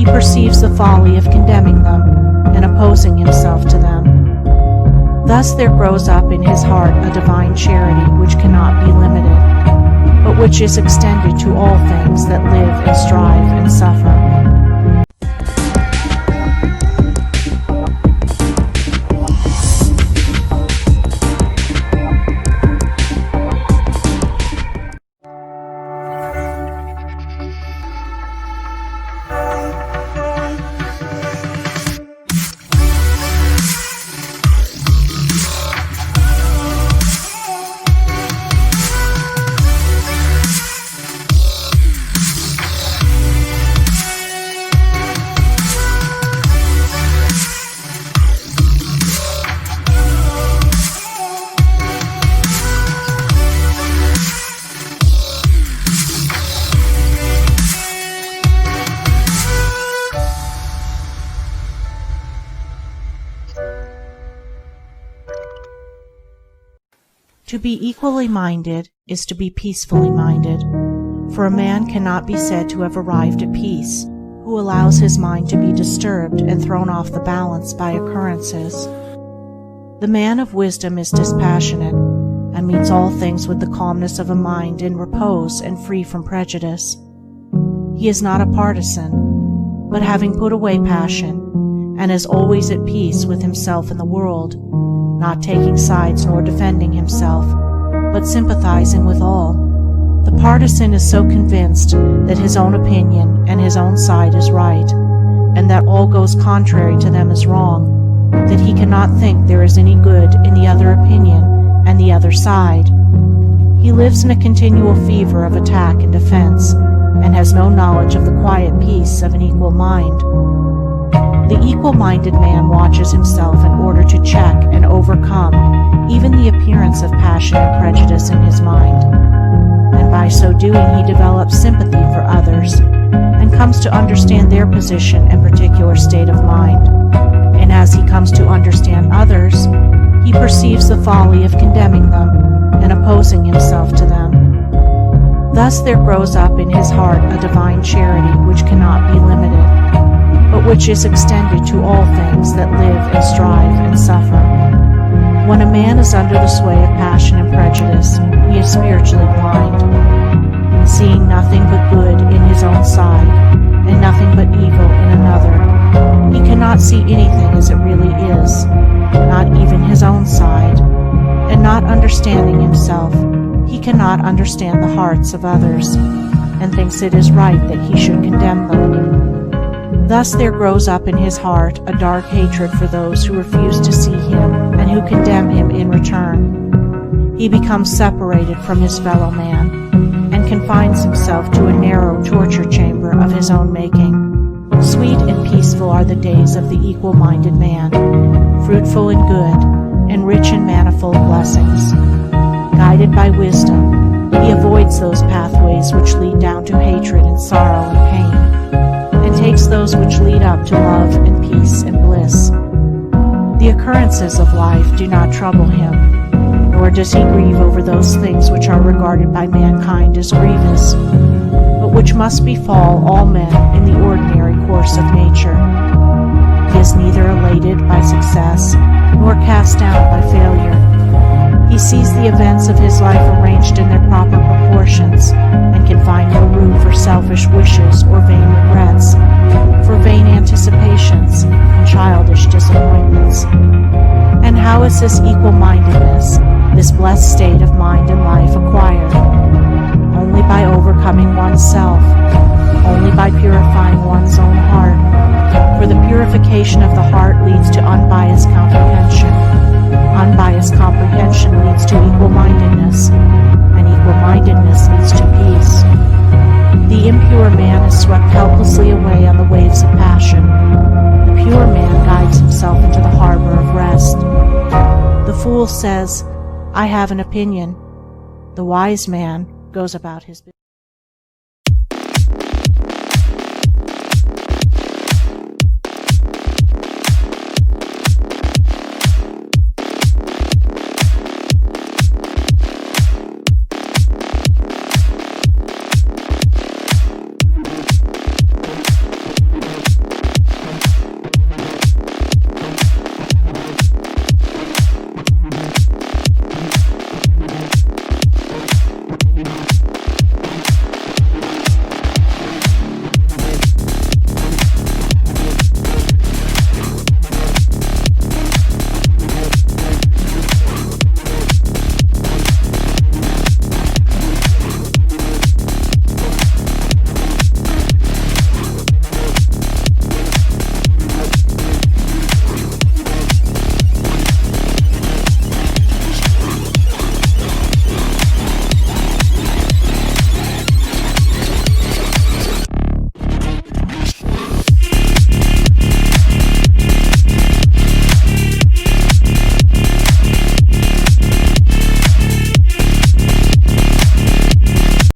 he perceives the folly of condemning them and opposing himself to them. Thus there grows up in his heart a divine charity which cannot be limited, but which is extended to all things that live and strive and suffer. To be equally minded is to be peacefully minded, for a man cannot be said to have arrived at peace who allows his mind to be disturbed and thrown off the balance by occurrences. The man of wisdom is dispassionate, and meets all things with the calmness of a mind in repose and free from prejudice. He is not a partisan, but having put away passion, and is always at peace with himself and the world, not taking sides nor defending himself, but sympathizing with all. The partisan is so convinced that his own opinion and his own side is right, and that all goes contrary to them is wrong, that he cannot think there is any good in the other opinion and the other side. He lives in a continual fever of attack and defense, and has no knowledge of the quiet peace of an equal mind. The equal-minded man watches himself in order to check and overcome even the appearance of passion and prejudice in his mind, and by so doing he develops sympathy for others, and comes to understand their position and particular state of mind, and as he comes to understand others, he perceives the folly of condemning them and opposing himself to them. Thus there grows up in his heart a divine charity which cannot be limited, but which is extended to all things that live and strive and suffer. When a man is under the sway of passion and prejudice, he is spiritually blind, seeing nothing but good in his own side, and nothing but evil in another. He cannot see anything as it really is, not even his own side, and not understanding himself, he cannot understand the hearts of others, and thinks it is right that he should condemn them. Thus there grows up in his heart a dark hatred for those who refuse to see him and who condemn him in return. He becomes separated from his fellow man, and confines himself to a narrow torture chamber of his own making. Sweet and peaceful are the days of the equal-minded man, fruitful in good, and rich in manifold blessings. Guided by wisdom, he avoids those pathways which lead down to hatred and sorrow and pain, and takes those which lead up to love and peace and bliss. The occurrences of life do not trouble him, nor does he grieve over those things which are regarded by mankind as grievous, but which must befall all men in the ordinary course of nature. He is neither elated by success, nor cast down by failure. He sees the events of his life arranged in their proper proportions, and can find no room for selfish wishes or vain regrets, for vain anticipations and childish disappointments. And how is this equal-mindedness, this blessed state of mind and life acquired? Only by overcoming oneself, only by purifying one's own heart, for the purification of the heart leads to unbiased comprehension. Unbiased comprehension leads to equal-mindedness, and equal-mindedness leads to peace. The impure man is swept helplessly away on the waves of passion. The pure man guides himself into the harbor of rest. The fool says, "I have an opinion." The wise man goes about his business.